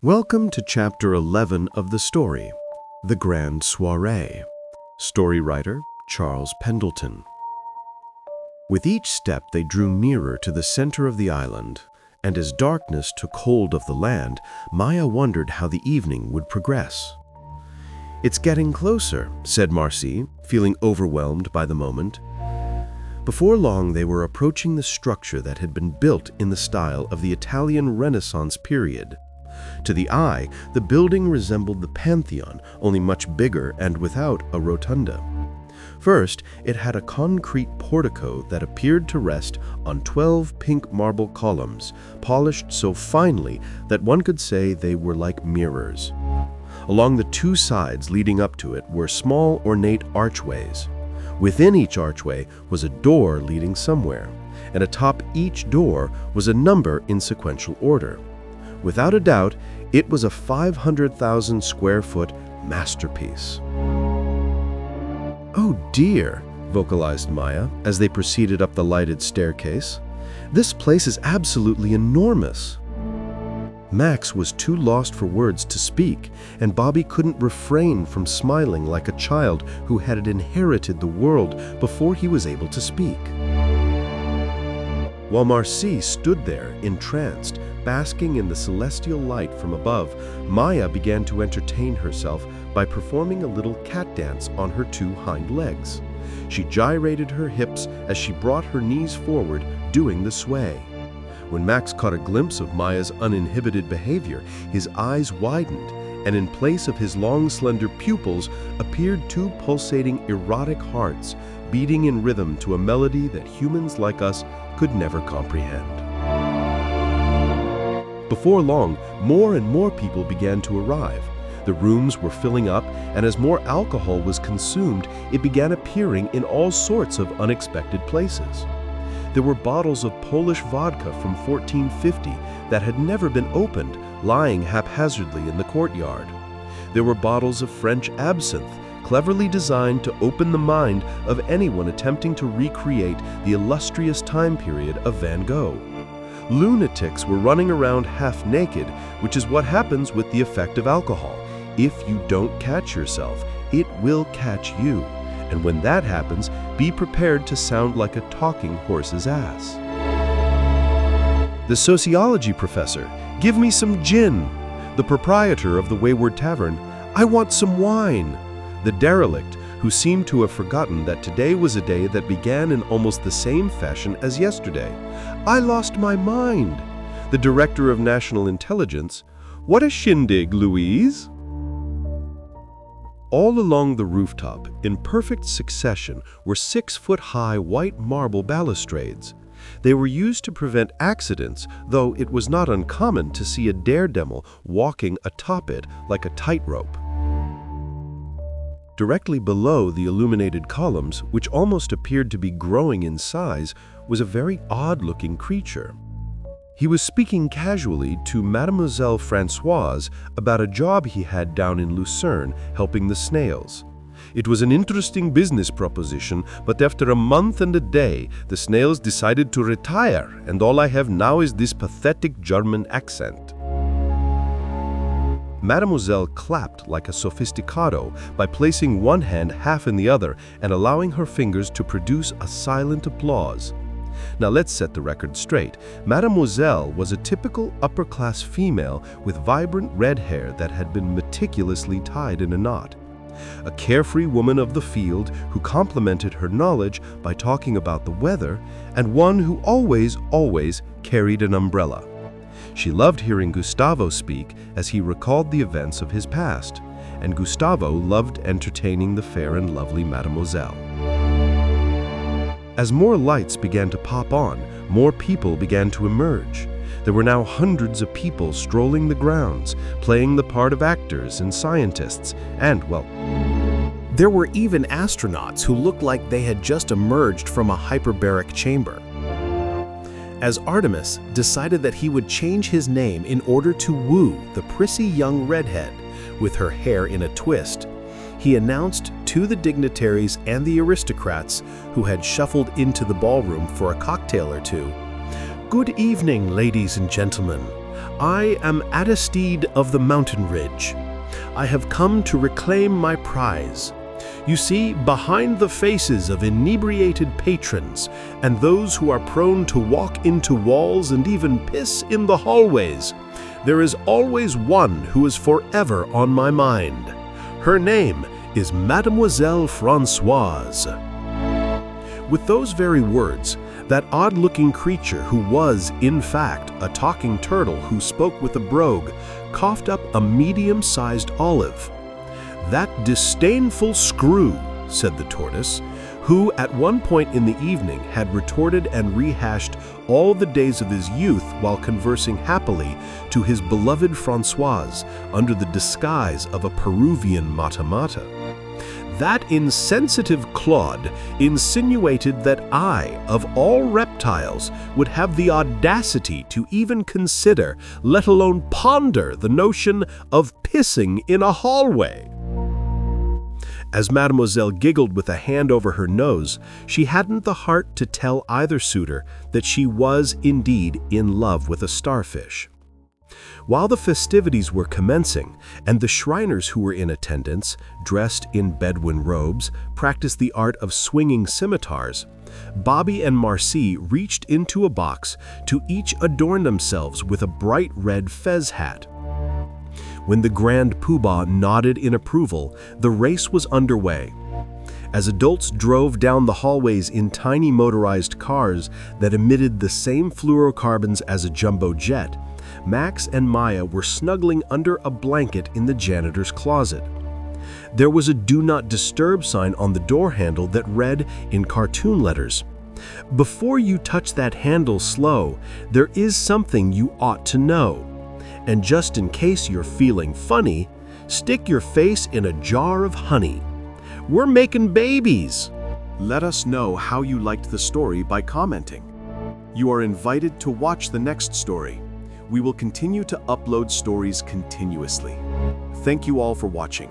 Welcome to Chapter 11 of the story, The Grand Soirée. Story writer, Charles Pendleton. With each step they drew nearer to the center of the island, and as darkness took hold of the land, Maya wondered how the evening would progress. "It's getting closer," said Marcy, feeling overwhelmed by the moment. Before long they were approaching the structure that had been built in the style of the Italian Renaissance period. To the eye, the building resembled the Pantheon, only much bigger and without a rotunda. First, it had a concrete portico that appeared to rest on 12 pink marble columns, polished so finely that one could say they were like mirrors. Along the two sides leading up to it were small ornate archways. Within each archway was a door leading somewhere, and atop each door was a number in sequential order. Without a doubt, it was a 500,000 square foot masterpiece. "Oh dear," vocalized Maya as they proceeded up the lighted staircase. "This place is absolutely enormous." Max was too lost for words to speak, and Bobby couldn't refrain from smiling like a child who had inherited the world before he was able to speak. While Marcy stood there, entranced, basking in the celestial light from above, Maya began to entertain herself by performing a little cat dance on her two hind legs. She gyrated her hips as she brought her knees forward, doing the sway. When Max caught a glimpse of Maya's uninhibited behavior, his eyes widened, and in place of his long, slender pupils appeared two pulsating, erotic hearts, beating in rhythm to a melody that humans like us could never comprehend. Before long, more and more people began to arrive. The rooms were filling up, and as more alcohol was consumed, it began appearing in all sorts of unexpected places. There were bottles of Polish vodka from 1450 that had never been opened, lying haphazardly in the courtyard. There were bottles of French absinthe, cleverly designed to open the mind of anyone attempting to recreate the illustrious time period of Van Gogh. Lunatics were running around half naked, which is what happens with the effect of alcohol. If you don't catch yourself, it will catch you. And when that happens, be prepared to sound like a talking horse's ass. The sociology professor, "Give me some gin." The proprietor of the Wayward Tavern, "I want some wine." The derelict, who seemed to have forgotten that today was a day that began in almost the same fashion as yesterday, "I lost my mind." The director of national intelligence, "What a shindig, Louise." All along the rooftop, in perfect succession, were 6-foot-high white marble balustrades. They were used to prevent accidents, though it was not uncommon to see a daredevil walking atop it like a tightrope. Directly below the illuminated columns, which almost appeared to be growing in size, was a very odd-looking creature. He was speaking casually to Mademoiselle Françoise about a job he had down in Lucerne helping the snails. It was an interesting business proposition, but after a month and a day, the snails decided to retire, and all I have now is this pathetic German accent. Mademoiselle clapped like a sophisticado by placing one hand half in the other and allowing her fingers to produce a silent applause. Now let's set the record straight. Mademoiselle was a typical upper-class female with vibrant red hair that had been meticulously tied in a knot. A carefree woman of the field who complimented her knowledge by talking about the weather, and one who always carried an umbrella. She loved hearing Gustavo speak as he recalled the events of his past, and Gustavo loved entertaining the fair and lovely Mademoiselle. As more lights began to pop on, more people began to emerge. There were now hundreds of people strolling the grounds, playing the part of actors and scientists, and, well, there were even astronauts who looked like they had just emerged from a hyperbaric chamber. As Artemis decided that he would change his name in order to woo the prissy young redhead with her hair in a twist, he announced to the dignitaries and the aristocrats who had shuffled into the ballroom for a cocktail or two, "Good evening, ladies and gentlemen. I am Adesteed of the mountain ridge. I have come to reclaim my prize. You see, behind the faces of inebriated patrons and those who are prone to walk into walls and even piss in the hallways, there is always one who is forever on my mind. Her name is Mademoiselle Françoise. With those very words, that odd-looking creature who was, in fact, a talking turtle who spoke with a brogue, coughed up a medium-sized olive. "That disdainful screw," said the tortoise, who at one point in the evening had retorted and rehashed all the days of his youth while conversing happily to his beloved Françoise under the disguise of a Peruvian mata-mata. "That insensitive clod insinuated that I, of all reptiles, would have the audacity to even consider, let alone ponder, the notion of pissing in a hallway." As Mademoiselle giggled with a hand over her nose, she hadn't the heart to tell either suitor that she was indeed in love with a starfish. While the festivities were commencing, and the Shriners who were in attendance, dressed in Bedouin robes, practiced the art of swinging scimitars, Bobby and Marcy reached into a box to each adorn themselves with a bright red fez hat. When the Grand Poobah nodded in approval, the race was underway. As adults drove down the hallways in tiny motorized cars that emitted the same fluorocarbons as a jumbo jet, Max and Maya were snuggling under a blanket in the janitor's closet. There was a "Do Not Disturb" sign on the door handle that read in cartoon letters, "Before you touch that handle slow, there is something you ought to know. And just in case you're feeling funny, stick your face in a jar of honey. We're making babies." Let us know how you liked the story by commenting. You are invited to watch the next story. We will continue to upload stories continuously. Thank you all for watching.